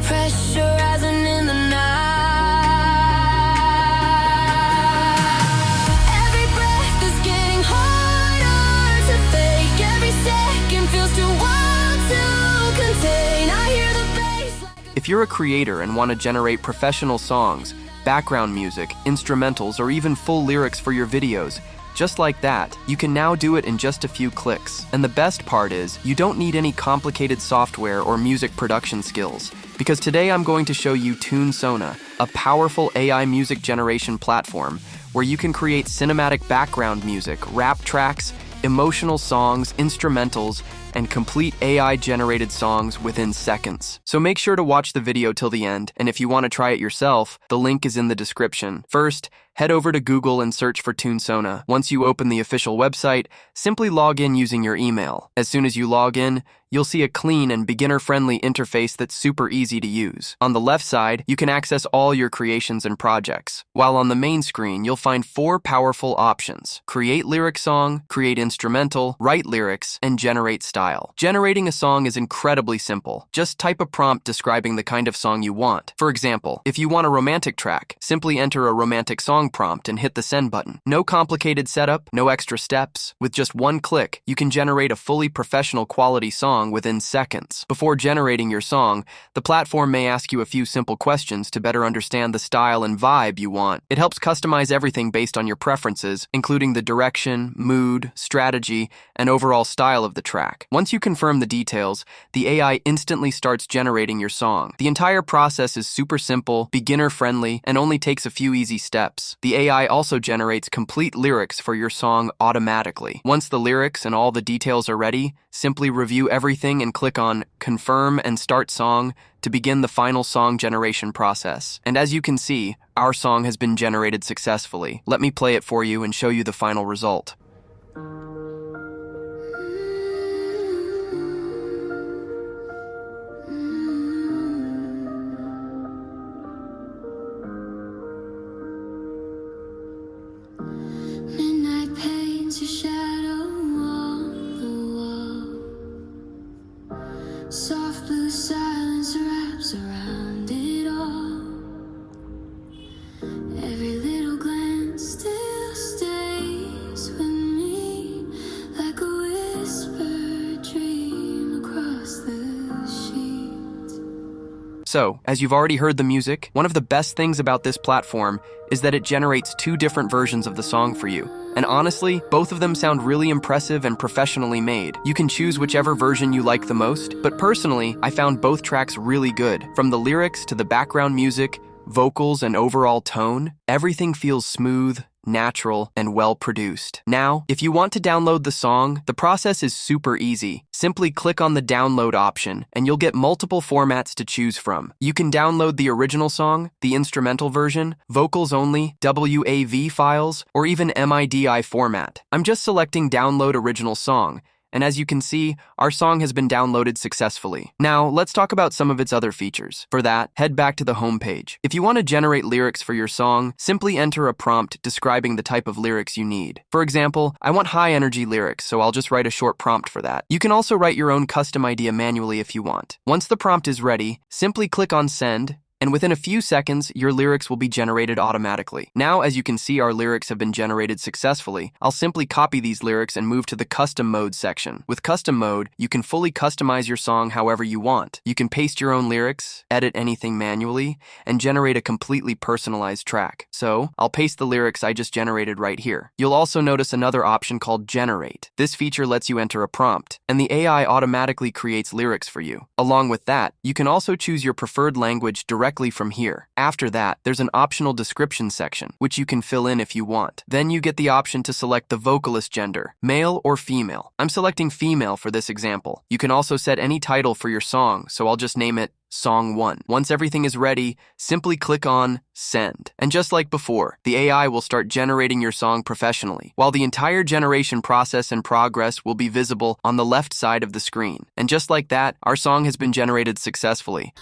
pressure rising in the night. Every breath is getting harder to fake. Every second feels too wild to contain. I hear the bass like If you're a creator and want to generate professional songs, background music, instrumentals, or even full lyrics for your videos, just like that, you can now do it in just a few clicks. And the best part is, you don't need any complicated software or music production skills, because today I'm going to show you TuneSona, a powerful AI music generation platform where you can create cinematic background music, rap tracks, emotional songs, instrumentals, and complete AI-generated songs within seconds. So make sure to watch the video till the end, and if you want to try it yourself, the link is in the description. First, head over to Google and search for TuneSona. Once you open the official website, simply log in using your email. As soon as you log in, you'll see a clean and beginner-friendly interface that's super easy to use. On the left side, you can access all your creations and projects, while on the main screen, you'll find 4 powerful options: create lyric song, create instrumental, write lyrics, and generate style. Generating a song is incredibly simple. Just type a prompt describing the kind of song you want. For example, if you want a romantic track, simply enter a romantic song prompt and hit the send button. No complicated setup, no extra steps. With just one click, you can generate a fully professional quality song within seconds. Before generating your song, the platform may ask you a few simple questions to better understand the style and vibe you want. It helps customize everything based on your preferences, including the direction, mood, strategy, and overall style of the track. Once you confirm the details, the AI instantly starts generating your song. The entire process is super simple, beginner-friendly, and only takes a few easy steps. The AI also generates complete lyrics for your song automatically. Once the lyrics and all the details are ready, simply review everything and click on Confirm and Start Song to begin the final song generation process. And as you can see, our song has been generated successfully. Let me play it for you and show you the final result. midnight paints a shadow on the wall. Soft blue silence wraps around it all. Every little glance still stays with me, like a whispered dream across the sheets. So, as you've already heard the music, one of the best things about this platform is that it generates 2 different versions of the song for you. And honestly, both of them sound really impressive and professionally made. You can choose whichever version you like the most, but personally, I found both tracks really good. From the lyrics to the background music, vocals, and overall tone, everything feels smooth, natural, and well-produced. Now, if you want to download the song, the process is super easy. Simply click on the download option, and you'll get multiple formats to choose from. You can download the original song, the instrumental version, vocals only, WAV files, or even MIDI format. I'm just selecting Download Original Song, and as you can see, our song has been downloaded successfully. Now, let's talk about some of its other features. For that, head back to the home page. If you want to generate lyrics for your song, simply enter a prompt describing the type of lyrics you need. For example, I want high-energy lyrics, so I'll just write a short prompt for that. You can also write your own custom idea manually if you want. Once the prompt is ready, simply click on Send, and within a few seconds, your lyrics will be generated automatically. Now, as you can see, our lyrics have been generated successfully. I'll simply copy these lyrics and move to the Custom Mode section. With Custom Mode, you can fully customize your song however you want. You can paste your own lyrics, edit anything manually, and generate a completely personalized track. So, I'll paste the lyrics I just generated right here. You'll also notice another option called Generate. This feature lets you enter a prompt, and the AI automatically creates lyrics for you. Along with that, you can also choose your preferred language directly from here. After that, there's an optional description section, which you can fill in if you want. Then you get the option to select the vocalist gender, male or female. I'm selecting female for this example. You can also set any title for your song, so I'll just name it Song 1. Once everything is ready, simply click on Send. And just like before, the AI will start generating your song professionally, while the entire generation process and progress will be visible on the left side of the screen. And just like that, our song has been generated successfully.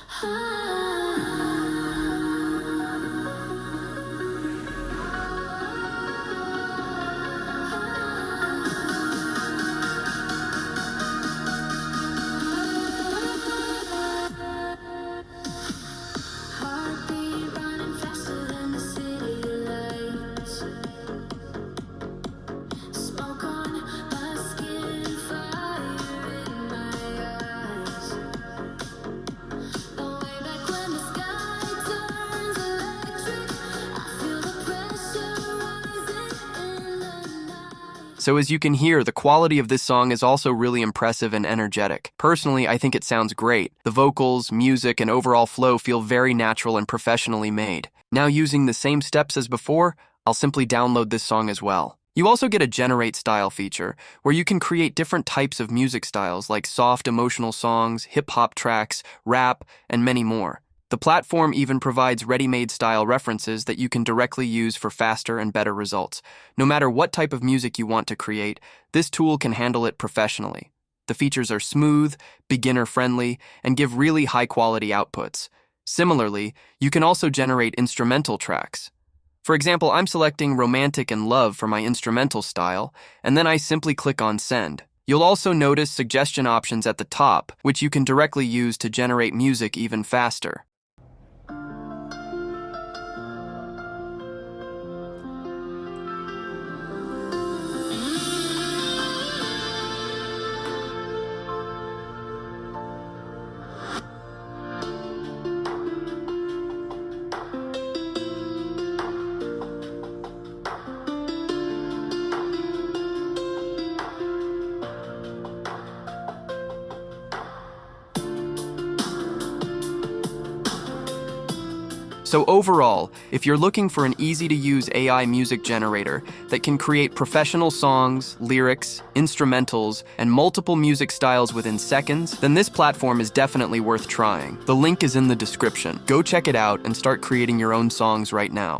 So as you can hear, the quality of this song is also really impressive and energetic. Personally, I think it sounds great. The vocals, music, and overall flow feel very natural and professionally made. Now, using the same steps as before, I'll simply download this song as well. You also get a generate style feature, where you can create different types of music styles like soft emotional songs, hip-hop tracks, rap, and many more. The platform even provides ready-made style references that you can directly use for faster and better results. No matter what type of music you want to create, this tool can handle it professionally. The features are smooth, beginner-friendly, and give really high-quality outputs. Similarly, you can also generate instrumental tracks. For example, I'm selecting Romantic and Love for my instrumental style, and then I simply click on Send. You'll also notice suggestion options at the top, which you can directly use to generate music even faster. So overall, if you're looking for an easy-to-use AI music generator that can create professional songs, lyrics, instrumentals, and multiple music styles within seconds, then this platform is definitely worth trying. The link is in the description. Go check it out and start creating your own songs right now.